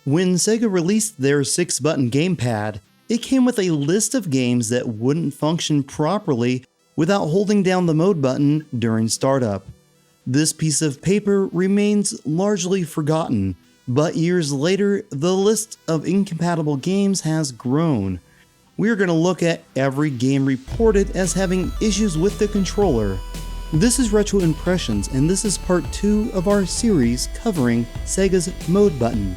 When Sega released their 6-button gamepad, it came with a list of games that wouldn't function properly without holding down the mode button during startup. This piece of paper remains largely forgotten, but years later, the list of incompatible games has grown. We are going to look at every game reported as having issues with the controller. This is Retro Impressions, and this is part 2 of our series covering Sega's mode button.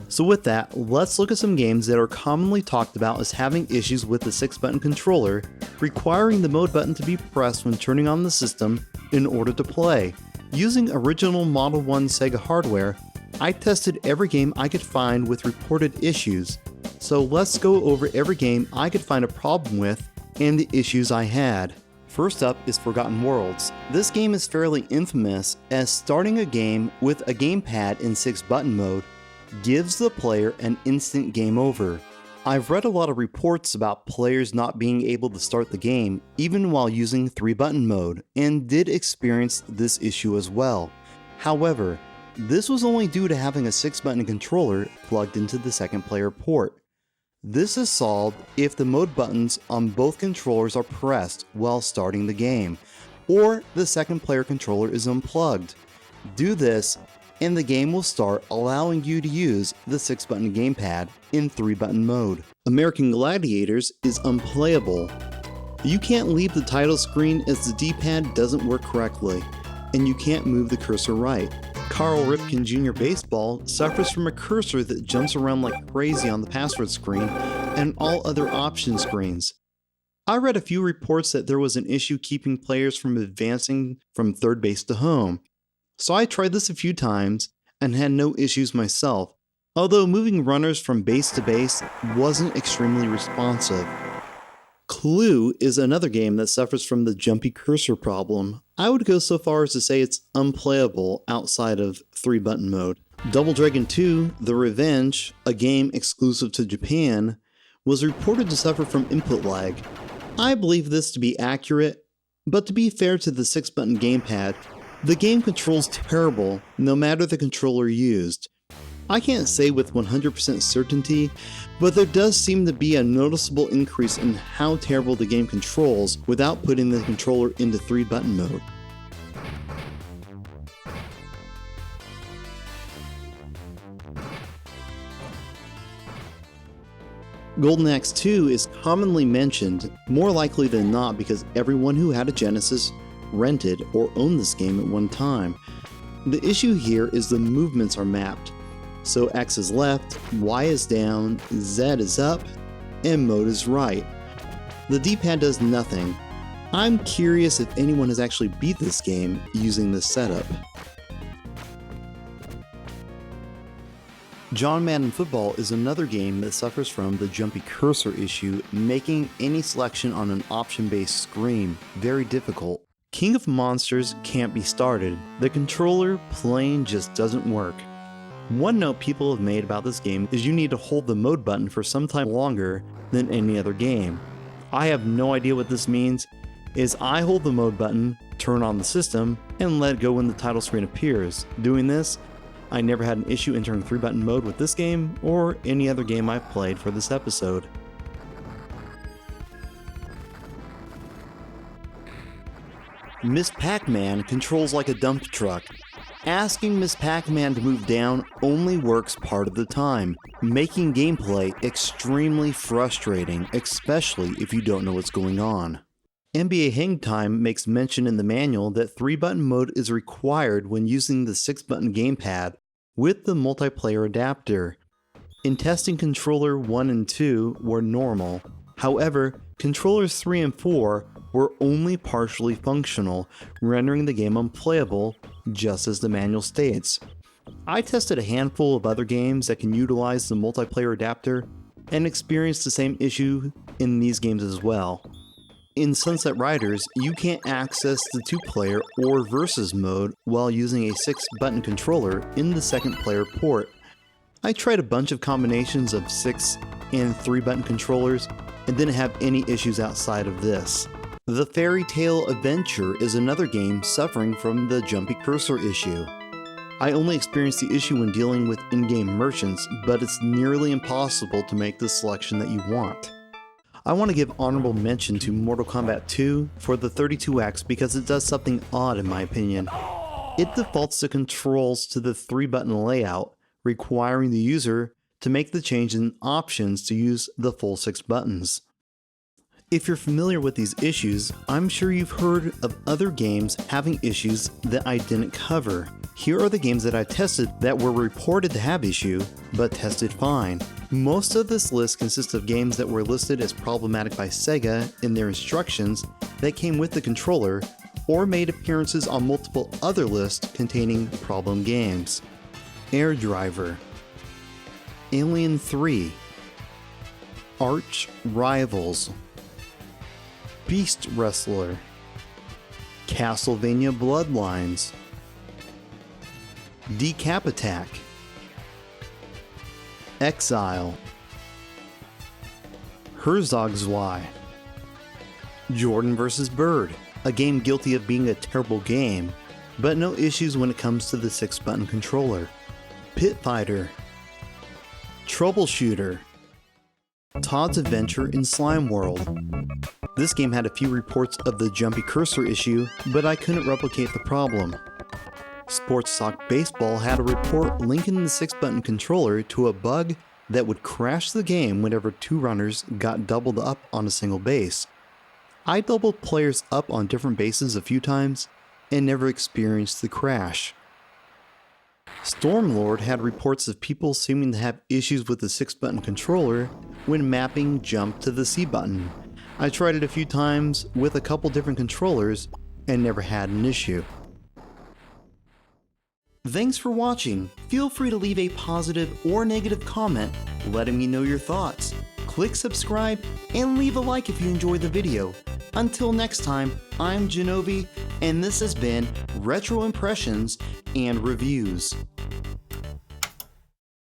So with that, let's look at some games that are commonly talked about as having issues with the 6-button controller, requiring the mode button to be pressed when turning on the system in order to play. Using original Model 1 Sega hardware, I tested every game I could find with reported issues. So let's go over every game I could find a problem with and the issues I had. First up is Forgotten Worlds. This game is fairly infamous as starting a game with a gamepad in 6-button mode gives the player an instant game over. I've read a lot of reports about players not being able to start the game even while using 3-button mode, and did experience this issue as well. However, this was only due to having a 6-button controller plugged into the second player port. This is solved if the mode buttons on both controllers are pressed while starting the game, or the second player controller is unplugged. Do this, and the game will start, allowing you to use the 6-button gamepad in 3-button mode. American Gladiators is unplayable. You can't leave the title screen as the D-pad doesn't work correctly, and you can't move the cursor right. Carl Ripken Jr. Baseball suffers from a cursor that jumps around like crazy on the password screen and all other option screens. I read a few reports that there was an issue keeping players from advancing from third base to home. So I tried this a few times and had no issues myself, although moving runners from base to base wasn't extremely responsive. Clue is another game that suffers from the jumpy cursor problem. I would go so far as to say it's unplayable outside of 3-button mode. Double Dragon 2: The Revenge, a game exclusive to Japan, was reported to suffer from input lag. I believe this to be accurate, but to be fair to the 6-button gamepad, the game controls terrible no matter the controller used. I can't say with 100% certainty, but there does seem to be a noticeable increase in how terrible the game controls without putting the controller into 3-button mode. Golden Axe 2 is commonly mentioned, more likely than not because everyone who had a Genesis rented or owned this game at one time. The issue here is the movements are mapped. So X is left, Y is down, Z is up, and mode is right. The D-pad does nothing. I'm curious if anyone has actually beat this game using this setup. John Madden Football is another game that suffers from the jumpy cursor issue, making any selection on an option-based screen very difficult. King of Monsters can't be started. The controller plain just doesn't work. One note people have made about this game is you need to hold the mode button for some time longer than any other game. I have no idea what this means, as I hold the mode button, turn on the system, and let go when the title screen appears. Doing this, I never had an issue entering 3-button mode with this game or any other game I've played for this episode. Miss PacMan controls like a dump truck. Asking Miss PacMan to move down only works part of the time, making gameplay extremely frustrating, especially if you don't know what's going on. NBA Hang Time makes mention in the manual that 3-button mode is required when using the 6-button gamepad with the multiplayer adapter. In testing controller 1 and 2 were normal, however, controllers 3 and 4 were only partially functional, rendering the game unplayable, just as the manual states. I tested a handful of other games that can utilize the multiplayer adapter and experienced the same issue in these games as well. In Sunset Riders, you can't access the 2-player or versus mode while using a 6-button controller in the second player port. I tried a bunch of combinations of 6 and 3-button controllers and didn't have any issues outside of this. The Fairytale Adventure is another game suffering from the jumpy cursor issue. I only experienced the issue when dealing with in-game merchants, but it's nearly impossible to make the selection that you want. I want to give honorable mention to Mortal Kombat 2 for the 32X because it does something odd in my opinion. It defaults the controls to the 3-button layout, requiring the user to make the change in options to use the full 6 buttons. If you're familiar with these issues, I'm sure you've heard of other games having issues that I didn't cover. Here are the games that I tested that were reported to have issue, but tested fine. Most of this list consists of games that were listed as problematic by Sega in their instructions that came with the controller, or made appearances on multiple other lists containing problem games. Air Driver, Alien 3, Arch Rivals, Beast Wrestler, Castlevania Bloodlines, Decap Attack, Exile, Herzog-Zwei, Jordan vs. Bird, a game guilty of being a terrible game, but no issues when it comes to the 6-button controller. Pit Fighter, Troubleshooter, Todd's Adventure in Slime World. This game had a few reports of the jumpy cursor issue, but I couldn't replicate the problem. Sports Talk Baseball had a report linking the 6-button controller to a bug that would crash the game whenever 2 runners got doubled up on a single base. I doubled players up on different bases a few times and never experienced the crash. Stormlord had reports of people seeming to have issues with the 6-button controller when mapping jump to the C button. I tried it a few times with a couple different controllers and never had an issue. Thanks for watching. Feel free to leave a positive or negative comment letting me know your thoughts. Click subscribe and leave a like if you enjoyed the video. Until next time, I'm Genovi, and this has been Retro Impressions and Reviews.